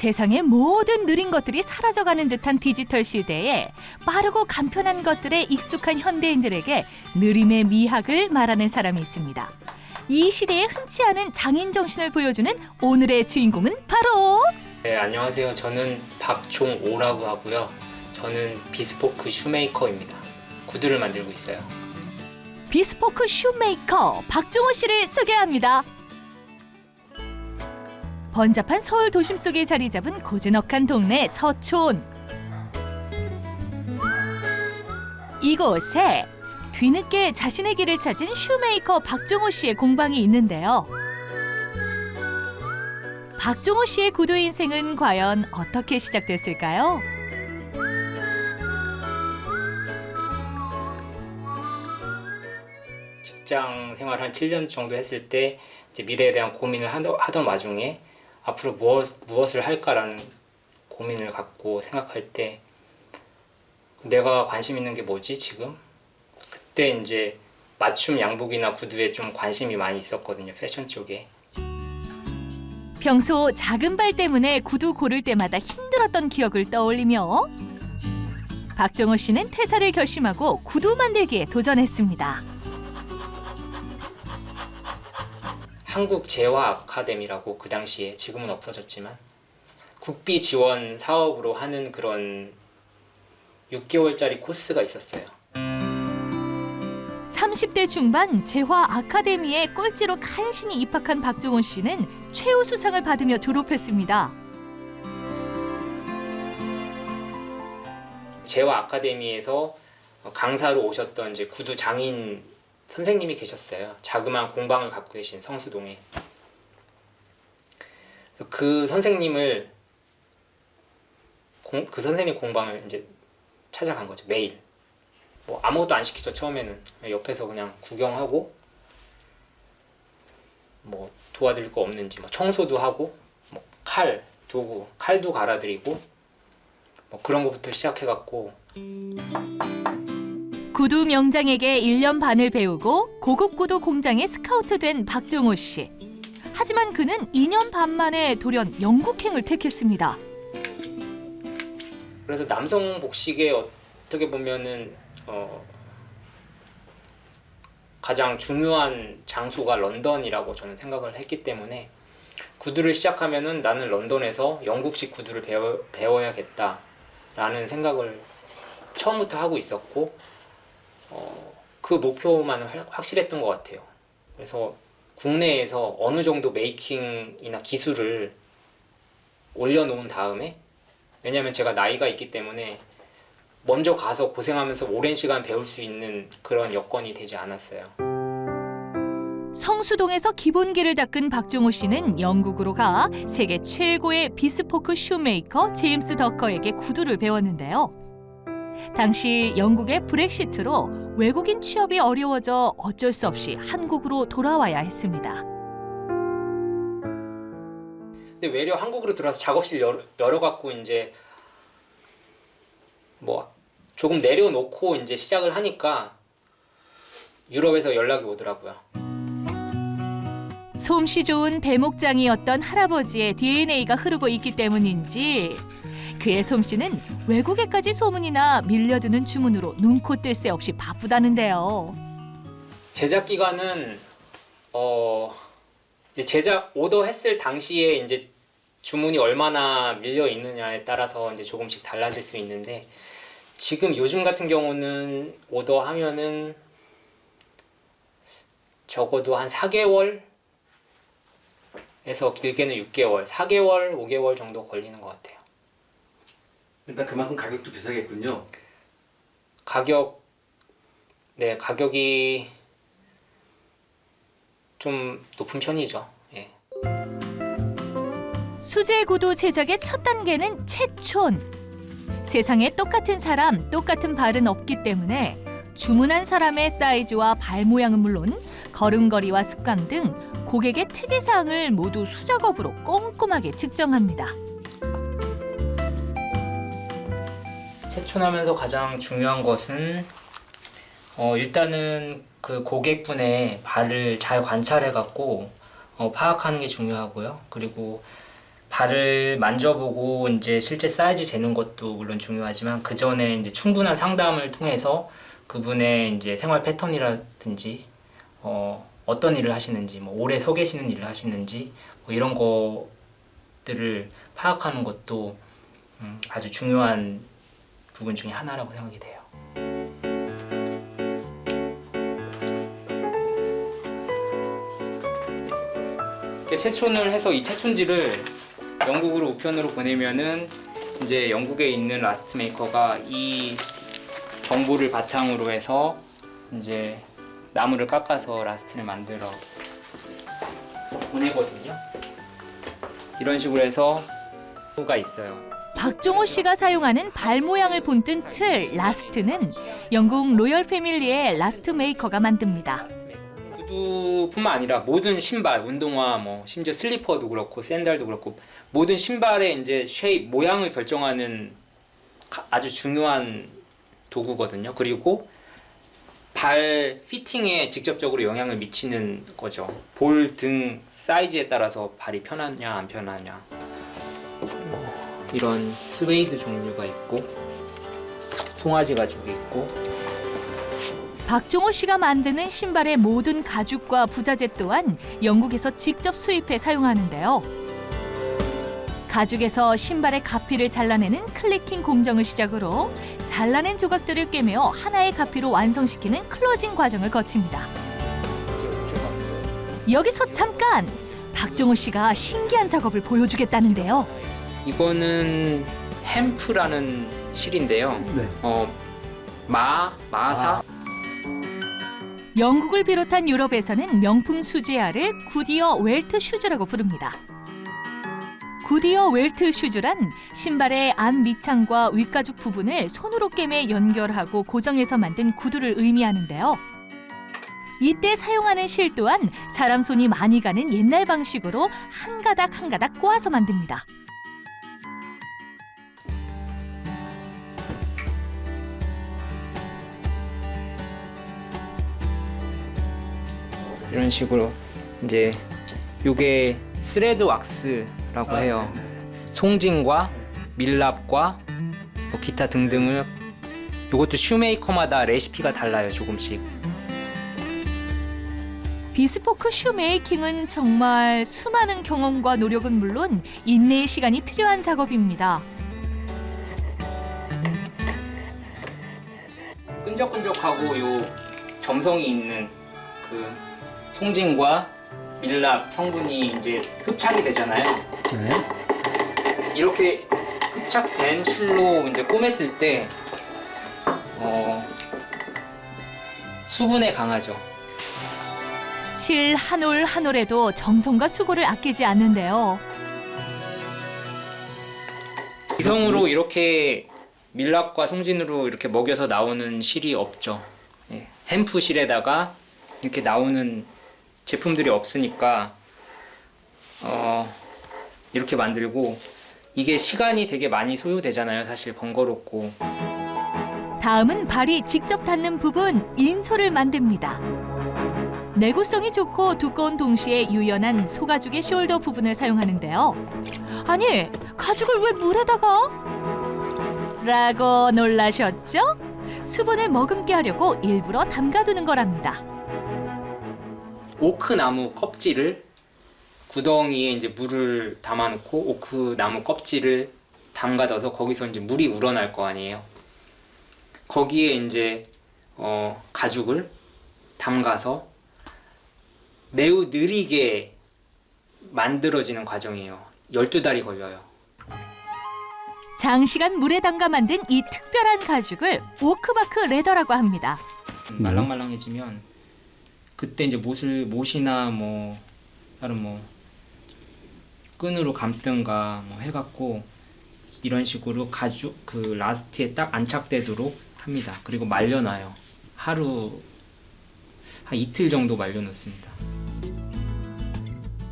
세상의 모든 느린 것들이 사라져가는 듯한 디지털 시대에 빠르고 간편한 것들에 익숙한 현대인들에게 느림의 미학을 말하는 사람이 있습니다. 이 시대에 흔치 않은 장인 정신을 보여주는 오늘의 주인공은 바로 네, 안녕하세요. 저는 박종오라고 하고요. 저는 비스포크 슈메이커입니다. 구두를 만들고 있어요. 비스포크 슈메이커 박종호 씨를 소개합니다. 번잡한 서울 도심 속에 자리 잡은 고즈넉한 동네 서촌. 이곳에 뒤늦게 자신의 길을 찾은 슈메이커 박종호 씨의 공방이 있는데요. 박종호 씨의 구두 인생은 과연 어떻게 시작됐을까요? 직장 생활 한 7년 정도 했을 때 이제 미래에 대한 고민을 하던 와중에 앞으로 무엇을 할까라는 고민을 갖고 생각할 때 내가 관심 있는 게 뭐지 지금? 그때 이제 맞춤 양복이나 구두에 좀 관심이 많이 있었거든요. 패션 쪽에. 평소 작은 발 때문에 구두 고를 때마다 힘들었던 기억을 떠올리며 박종호 씨는 퇴사를 결심하고 구두 만들기에 도전했습니다. 한국재화 아카데미라고 그 당시에, 지금은 없어졌지만 국비 지원 사업으로 하는 그런 6개월짜리 코스가 있었어요. 30대 중반 재화 아카데미에 꼴찌로 간신히 입학한 박종호 씨는 최우 수상을 받으며 졸업했습니다. 재화 아카데미에서 강사로 오셨던 이제 구두 장인 선생님이 계셨어요. 자그마한 공방을 갖고 계신 성수동에. 그 선생님을 그 선생님 공방을 이제 찾아간 거죠. 매일. 뭐 아무것도 안 시키죠. 처음에는 옆에서 그냥 구경하고 뭐 도와드릴 거 없는지 뭐 청소도 하고 뭐 도구 칼도 갈아드리고 뭐 그런 것부터 시작해갖고. 구두 명장에게 1년 반을 배우고 고급 구두 공장에 스카우트된 박종호 씨. 하지만 그는 2년 반 만에 돌연 영국행을 택했습니다. 그래서 남성 복식에 어떻게 보면은 가장 중요한 장소가 런던이라고 저는 생각을 했기 때문에 구두를 시작하면은 나는 런던에서 영국식 구두를 배워야겠다라는 생각을 처음부터 하고 있었고 그 목표만은 확실했던 것 같아요. 그래서 국내에서 어느 정도 메이킹이나 기술을 올려놓은 다음에, 왜냐하면 제가 나이가 있기 때문에 먼저 가서 고생하면서 오랜 시간 배울 수 있는 그런 여건이 되지 않았어요. 성수동에서 기본기를 닦은 박종호 씨는 영국으로 가 세계 최고의 비스포크 슈메이커 제임스 더커에게 구두를 배웠는데요. 당시 영국의 브렉시트로 외국인 취업이 어려워져 어쩔 수 없이 한국으로 돌아와야 했습니다. 근데 외려 한국으로 들어와서 작업실 열어갖고 이제 뭐 조금 내려놓고 이제 시작을 하니까 유럽에서 연락이 오더라고요. 솜씨 좋은 대목장이었던 할아버지의 DNA가 흐르고 있기 때문인지 그의 솜씨는 외국에까지 소문이 나 밀려드는 주문으로 눈코 뜰 새 없이 바쁘다는데요. 제작 기간은 이제 제작 오더 했을 당시에 이제 주문이 얼마나 밀려 있느냐에 따라서 이제 조금씩 달라질 수 있는데, 지금 요즘 같은 경우는 오더 하면은 적어도 한 4개월에서 길게는 6개월, 4개월, 5개월 정도 걸리는 것 같아요. 일단 그만큼 가격도 비싸겠군요. 가격이 좀 높은 편이죠. 예. 수제 구두 제작의 첫 단계는 채촌. 세상에 똑같은 사람, 똑같은 발은 없기 때문에 주문한 사람의 사이즈와 발 모양은 물론 걸음걸이와 습관 등 고객의 특이사항을 모두 수작업으로 꼼꼼하게 측정합니다. 채촌하면서 가장 중요한 것은 일단은 그 고객분의 발을 잘 관찰해 갖고 파악하는 게 중요하고요. 그리고 발을 만져보고 이제 실제 사이즈 재는 것도 물론 중요하지만 그 전에 이제 충분한 상담을 통해서 그분의 이제 생활 패턴이라든지 어떤 일을 하시는지, 뭐 오래 서 계시는 일을 하시는지 뭐 이런 것들을 파악하는 것도 아주 중요한 부분 중에 하나라고 생각이 돼요. 체촌을 해서 이 체촌지를 영국으로 우편으로 보내면은 이제 영국에 있는 라스트 메이커가 이 정보를 바탕으로 해서 이제 나무를 깎아서 라스트를 만들어 보내거든요. 이런 식으로 해서 가 있어요. 박종호 씨가 사용하는 발 모양을 본뜬 틀 라스트는 영국 로열 패밀리의 라스트 메이커가 만듭니다. 구두뿐만 아니라 모든 신발, 운동화, 뭐 심지어 슬리퍼도 그렇고 샌들도 그렇고 모든 신발의 이제 쉐입, 모양을 결정하는 아주 중요한 도구거든요. 그리고 발 피팅에 직접적으로 영향을 미치는 거죠. 볼 등 사이즈에 따라서 발이 편하냐 안 편하냐. 이런 스웨이드 종류가 있고 송아지 가죽이 있고. 박종호 씨가 만드는 신발의 모든 가죽과 부자재 또한 영국에서 직접 수입해 사용하는데요. 가죽에서 신발의 가피를 잘라내는 클리킹 공정을 시작으로 잘라낸 조각들을 꿰매어 하나의 가피로 완성시키는 클로징 과정을 거칩니다. 여기서 잠깐! 박종호 씨가 신기한 작업을 보여주겠다는데요. 이거는 햄프라는 실인데요. 네. 마사. 영국을 비롯한 유럽에서는 명품 수제화를 구디어 웰트 슈즈라고 부릅니다. 구디어 웰트 슈즈란 신발의 안 밑창과 윗가죽 부분을 손으로 꿰매 연결하고 고정해서 만든 구두를 의미하는데요. 이때 사용하는 실 또한 사람 손이 많이 가는 옛날 방식으로 한 가닥 한 가닥 꼬아서 만듭니다. 이런 식으로 이제 요게 스레드 왁스라고 해요. 송진과 밀랍과 뭐 기타 등등을 요것도 슈메이커마다 레시피가 달라요. 조금씩. 비스포크 슈메이킹은 정말 수많은 경험과 노력은 물론 인내의 시간이 필요한 작업입니다. 끈적끈적하고 요 점성이 있는 그 송진과 밀랍 성분이 이제 흡착이 되잖아요. 네. 이렇게 흡착된 실로 이제 꼬맸을 때 수분에 강하죠. 실 한 올 한 올에도 정성과 수고를 아끼지 않는데요. 이성으로 이렇게 밀랍과 송진으로 이렇게 먹여서 나오는 실이 없죠. 예, 햄프 실에다가 이렇게 나오는 제품들이 없으니까 이렇게 만들고 이게 시간이 되게 많이 소요되잖아요. 사실 번거롭고. 다음은 발이 직접 닿는 부분 인솔을 만듭니다. 내구성이 좋고 두꺼운 동시에 유연한 소가죽의 숄더 부분을 사용하는데요. 아니, 가죽을 왜 물에다가? 라고 놀라셨죠? 수분을 머금게 하려고 일부러 담가두는 거랍니다. 오크 나무 껍질을 구덩이에 이제 물을 담아놓고 오크 나무 껍질을 담가둬서 거기서 이제 물이 우러날 거 아니에요. 거기에 이제 가죽을 담가서 매우 느리게 만들어지는 과정이에요. 12달이 걸려요. 장시간 물에 담가 만든 이 특별한 가죽을 오크바크 레더라고 합니다. 말랑말랑해지면 그때 이제 못이나 뭐 다른 뭐 끈으로 감든가 뭐 해갖고 이런 식으로 가죽 그 라스트에 딱 안착되도록 합니다. 그리고 말려놔요. 하루 한 이틀 정도 말려놓습니다.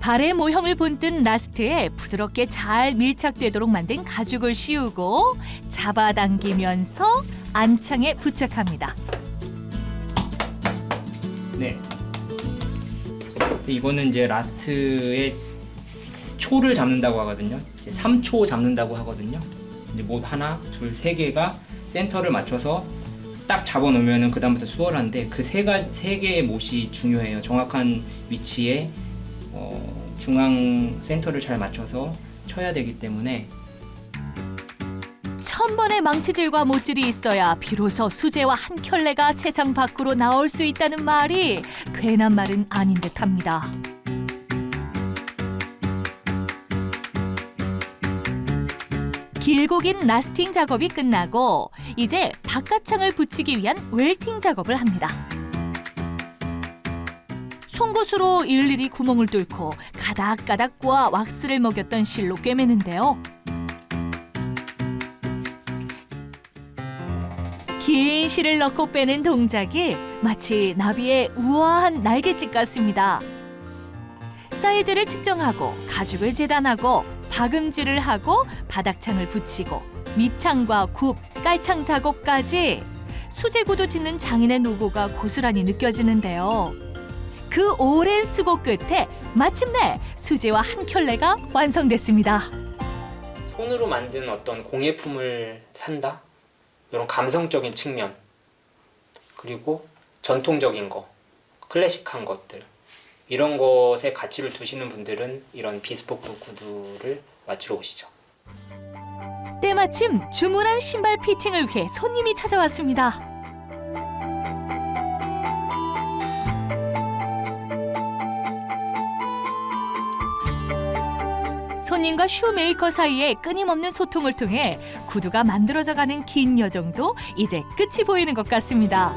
발의 모형을 본뜬 라스트에 부드럽게 잘 밀착되도록 만든 가죽을 씌우고 잡아당기면서 안창에 부착합니다. 네. 이거는 이제 라스트의 초를 잡는다고 하거든요. 이제 3초 잡는다고 하거든요. 이제 못 하나, 둘, 세 개가 센터를 맞춰서 딱 잡아놓으면은 그 다음부터 수월한데 그 세 개의 못이 중요해요. 정확한 위치에 중앙 센터를 잘 맞춰서 쳐야 되기 때문에 1000번의 망치질과 못질이 있어야 비로소 수제와 한 켤레가 세상 밖으로 나올 수 있다는 말이 괜한 말은 아닌 듯합니다. 길고 긴 라스팅 작업이 끝나고 이제 바깥창을 붙이기 위한 웰팅 작업을 합니다. 송곳으로 일일이 구멍을 뚫고 가닥가닥 꼬아 왁스를 먹였던 실로 꿰매는데요. 긴 실을 넣고 빼는 동작이 마치 나비의 우아한 날갯짓 같습니다. 사이즈를 측정하고 가죽을 재단하고 박음질을 하고 바닥창을 붙이고 밑창과 굽, 깔창 작업까지 수제 구두 짓는 장인의 노고가 고스란히 느껴지는데요. 그 오랜 수고 끝에 마침내 수제와 한 켤레가 완성됐습니다. 손으로 만든 어떤 공예품을 산다? 이런 감성적인 측면, 그리고 전통적인 거, 클래식한 것들, 이런 것에 가치를 두시는 분들은 이런 비스포크 구두를 맞추러 오시죠. 때마침 주문한 신발 피팅을 위해 손님이 찾아왔습니다. 손님과 슈메이커 사이에 끊임없는 소통을 통해 구두가 만들어져가는 긴 여정도 이제 끝이 보이는 것 같습니다.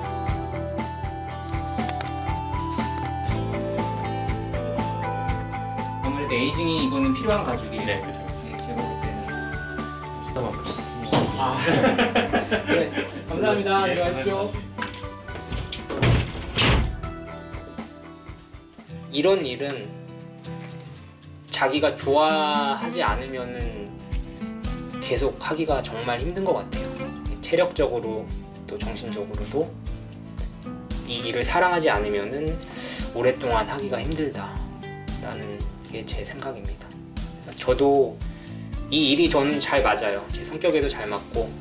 아무래도 에이징이 이거는 필요한 가죽이에요. 네, 그렇죠. 제가 볼 때는. 잠깐만. 아, 네, 감사합니다. 네, 들어가십시오. 이런 일은 자기가 좋아하지 않으면은 계속 하기가 정말 힘든 것 같아요. 체력적으로 또 정신적으로도 이 일을 사랑하지 않으면은 오랫동안 하기가 힘들다라는 게 제 생각입니다. 저도 이 일이 저는 잘 맞아요. 제 성격에도 잘 맞고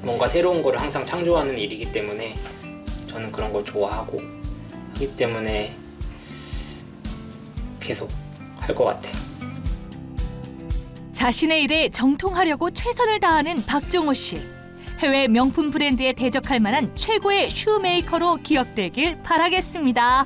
뭔가 새로운 거를 항상 창조하는 일이기 때문에 저는 그런 걸 좋아하고 하기 때문에 계속 할 것 같아요. 자신의 일에 정통하려고 최선을 다하는 박종호 씨. 해외 명품 브랜드에 대적할 만한 최고의 슈메이커로 기억되길 바라겠습니다.